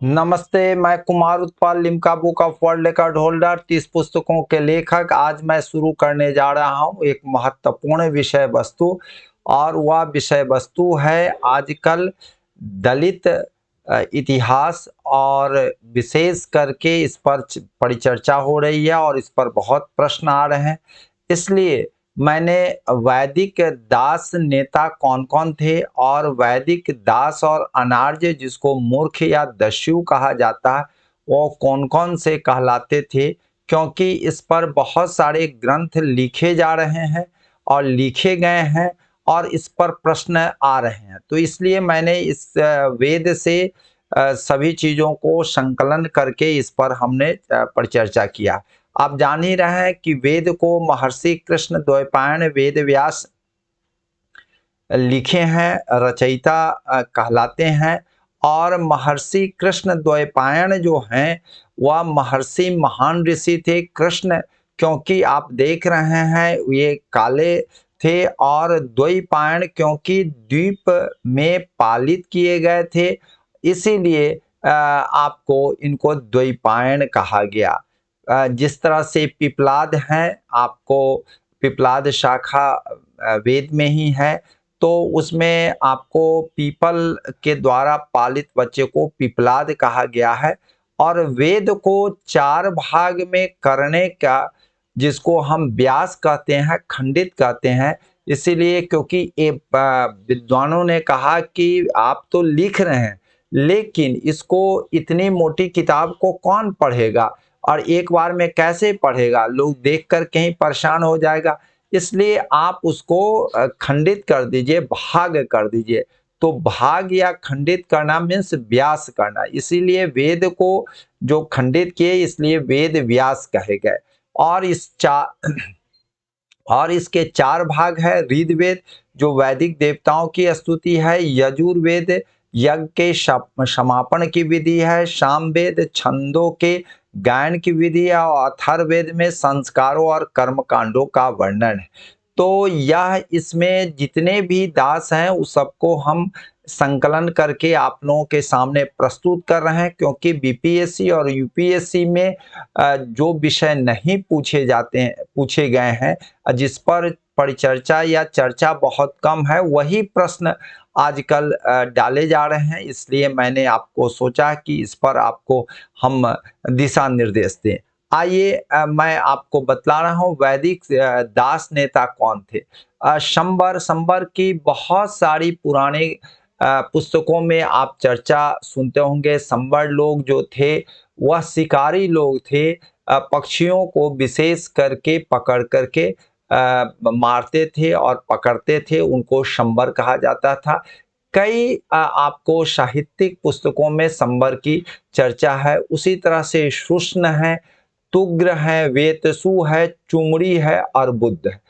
नमस्ते, मैं Kumar Utpal Limca book of world record holder 30 पुस्तकों के लेखक। आज मैं शुरू करने जा रहा हूं एक महत्वपूर्ण विषय वस्तु, और वह विषय वस्तु है आजकल दलित इतिहास, और विशेष करके इस पर परिचर्चा हो रही है और इस पर बहुत प्रश्न आ रहे हैं। इसलिए मैंने वैदिक दास नेता कौन कौन थे, और वैदिक दास और अनार्य जिसको मूर्ख या दस्यु कहा जाता है वो कौन कौन से कहलाते थे, क्योंकि इस पर बहुत सारे ग्रंथ लिखे जा रहे हैं और लिखे गए हैं और इस पर प्रश्न आ रहे हैं। तो इसलिए मैंने इस वेद से सभी चीज़ों को संकलन करके इस पर हमने परिचर्चा किया। आप जान ही रहे हैं कि वेद को महर्षि कृष्ण द्वैपायन वेद व्यास लिखे हैं, रचयिता कहलाते हैं। और महर्षि कृष्ण द्वैपायन जो हैं वह महर्षि महान ऋषि थे। कृष्ण, क्योंकि आप देख रहे हैं ये काले थे, और द्वैपायन क्योंकि द्वीप में पालित किए गए थे, इसीलिए आपको इनको द्वैपायन कहा गया। जिस तरह से पिपलाद हैं, आपको पिपलाद शाखा वेद में ही है, तो उसमें आपको पीपल के द्वारा पालित बच्चे को पिपलाद कहा गया है। और वेद को 4 भाग में करने का, जिसको हम व्यास कहते हैं, खंडित कहते हैं, इसीलिए क्योंकि ये विद्वानों ने कहा कि आप तो लिख रहे हैं लेकिन इसको इतनी मोटी किताब को कौन पढ़ेगा, और एक बार में कैसे पढ़ेगा, लोग देखकर कहीं परेशान हो जाएगा। इसलिए आप उसको खंडित कर दीजिए, भाग कर दीजिए। तो भाग या खंडित करना मीन्स व्यास करना, इसीलिए वेद को जो खंडित किए इसलिए वेद व्यास कहे गए। और और इसके 4 भाग है। ऋग्वेद जो वैदिक देवताओं की स्तुति है, यजुर्वेद यज्ञ के समापन की विधि है, सामवेद छंदों के गायन की विधि है, और अथर्ववेद में संस्कारों और कर्म कांडों का वर्णन है। तो यह इसमें जितने भी दास हैं उस सबको हम संकलन करके आप लोगों के सामने प्रस्तुत कर रहे हैं, क्योंकि बीपीएससी और यूपीएससी में जो विषय नहीं पूछे गए हैं, जिस पर परिचर्चा या चर्चा बहुत कम है, वही प्रश्न आजकल डाले जा रहे हैं। इसलिए मैंने आपको सोचा कि इस पर आपको हम दिशा निर्देश दें। आइए मैं आपको बतला रहा हूँ वैदिक दास नेता कौन थे। शंबर संबर की बहुत सारी पुराने पुस्तकों में आप चर्चा सुनते होंगे। संबर लोग जो थे वह शिकारी लोग थे। पक्षियों को विशेष करके पकड़ करके मारते थे और पकड़ते थे, उनको शंबर कहा जाता था। कई आपको साहित्यिक पुस्तकों में संबर की चर्चा है। उसी तरह से शुष्ण है, तुग्र है, वेतसु है, चुमड़ी है और बुद्ध है।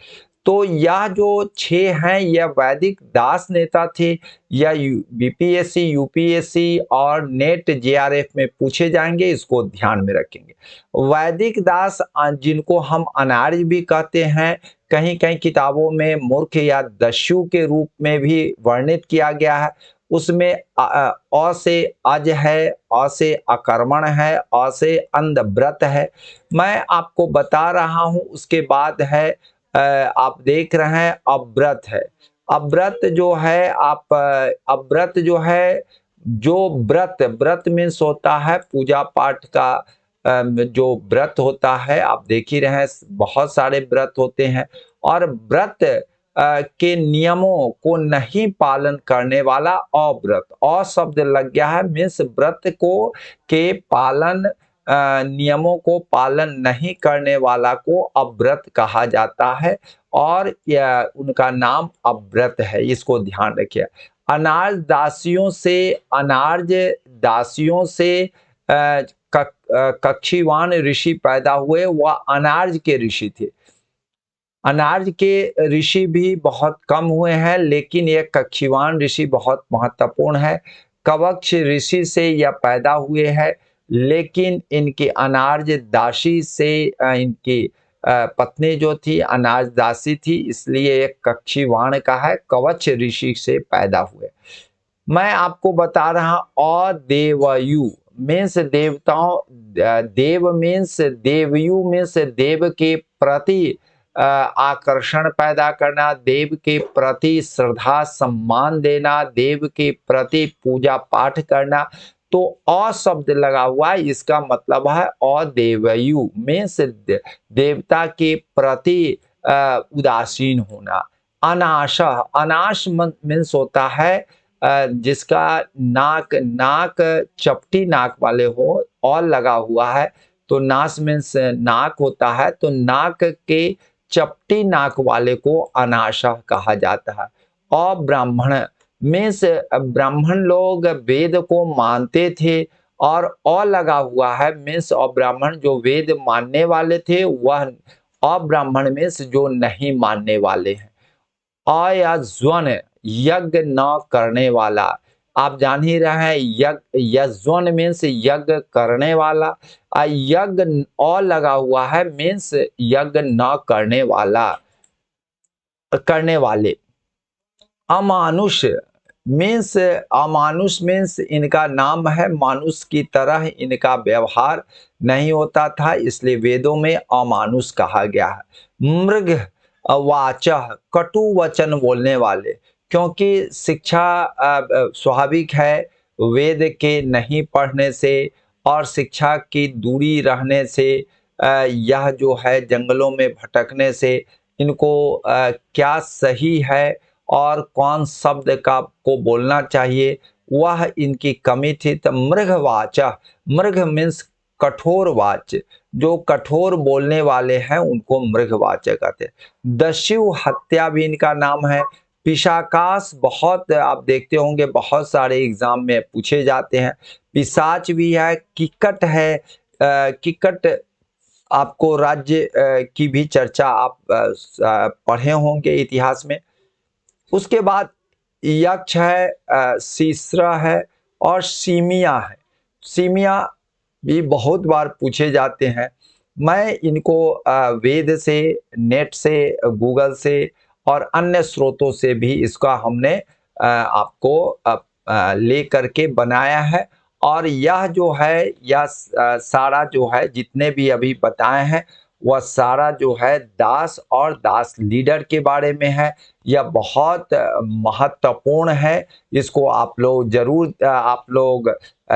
तो यह जो 6 हैं यह वैदिक दास नेता थे। यह बीपीएससी, यूपीएससी और नेट जेआरएफ में पूछे जाएंगे, इसको ध्यान में रखेंगे। वैदिक दास जिनको हम अनार्य भी कहते हैं, कहीं कहीं किताबों में मूर्ख या दस्यु के रूप में भी वर्णित किया गया है। उसमें अ से अज है, अ से अकर्मण है, अ से अंधव्रत है। मैं आपको बता रहा हूं। उसके बाद है आप देख रहे हैं अव्रत है। अव्रत जो है अव्रत जो है, जो व्रत व्रत मीन्स होता है पूजा पाठ का। जो व्रत होता है आप देख ही रहे हैं, बहुत सारे व्रत होते हैं। और व्रत के नियमों को नहीं पालन करने वाला अव्रत, अ शब्द लग गया है, मीन्स व्रत को के पालन नियमों को पालन नहीं करने वाला को अव्रत कहा जाता है, और उनका नाम अव्रत है, इसको ध्यान रखिए। अनार्य दासियों से कक्षीवान ऋषि पैदा हुए, वह अनार्य के ऋषि थे। अनार्य के ऋषि भी बहुत कम हुए हैं, लेकिन ये कक्षीवान ऋषि बहुत महत्वपूर्ण है। कवच ऋषि से यह पैदा हुए हैं, लेकिन इनकी अनार्य दासी से इनकी पत्नी जो थी अनार्य दासी थी, इसलिए एक कक्षीवान का है, कवच ऋषि से पैदा हुए। मैं आपको बता रहा अदेवयु, मीन्स देवताओं, देव मीन्स देवयु मीन्स देव के प्रति आकर्षण पैदा करना, देव के प्रति श्रद्धा सम्मान देना, देव के प्रति पूजा पाठ करना। तो अ शब्द लगा हुआ है, इसका मतलब है अदेवयु मीन्स देवता के प्रति उदासीन होना। अनाश, अनाश मीन्स होता है जिसका नाक नाक चपटी नाक वाले हो और लगा हुआ है, तो नास मीन्स नाक होता है, तो नाक के चपटी नाक वाले को अनाशा कहा जाता है। अब्राह्मण मीन्स ब्राह्मण लोग वेद को मानते थे, और अ लगा हुआ है मीन्स अब्राह्मण जो वेद मानने वाले थे, वह अब्राह्मण मीन्स जो नहीं मानने वाले हैं। अयज्वन यज्ञ न करने वाला, आप जान ही रहे हैं यज्ञ, यज्वन मीन्स यज्ञ करने वाला, यज्ञ अ लगा हुआ है मीन्स यज्ञ न करने वाला, करने वाले। अमानुष मीन्स, अमानुष मीन्स इनका नाम है, मानुष की तरह इनका व्यवहार नहीं होता था, इसलिए वेदों में अमानुष कहा गया है। मृग वाचः कटु वचन बोलने वाले, क्योंकि शिक्षा स्वाभाविक है वेद के नहीं पढ़ने से और शिक्षा की दूरी रहने से, यह जो है जंगलों में भटकने से इनको क्या सही है और कौन शब्द का को बोलना चाहिए वह इनकी कमी थी। तो मृगवाचा, मृग मीन्स कठोर वाच, जो कठोर बोलने वाले हैं उनको मृगवाच कहते हैं। दस्यु हत्या भी इनका नाम है। पिशाकाश बहुत आप देखते होंगे बहुत सारे एग्जाम में पूछे जाते हैं। पिशाच भी है। किकट है, किकट आपको राज्य की भी चर्चा आप पढ़े होंगे इतिहास में। उसके बाद यक्ष है, सीसरा है और सीमिया है। सीमिया भी बहुत बार पूछे जाते हैं। मैं इनको वेद से, नेट से, गूगल से और अन्य स्रोतों से भी इसका हमने आपको ले करके बनाया है। और यह जो है, यह सारा जो है जितने भी अभी बताए हैं वह सारा जो है दास और दास लीडर के बारे में है। यह बहुत महत्वपूर्ण है, इसको आप लोग जरूर आप लोग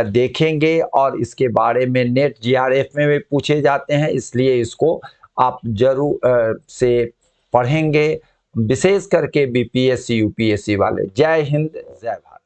देखेंगे और इसके बारे में नेट जीआरएफ में भी पूछे जाते हैं, इसलिए इसको आप जरूर से पढ़ेंगे, विशेष करके बीपीएससी यूपीएससी वाले। जय हिंद, जय भारत।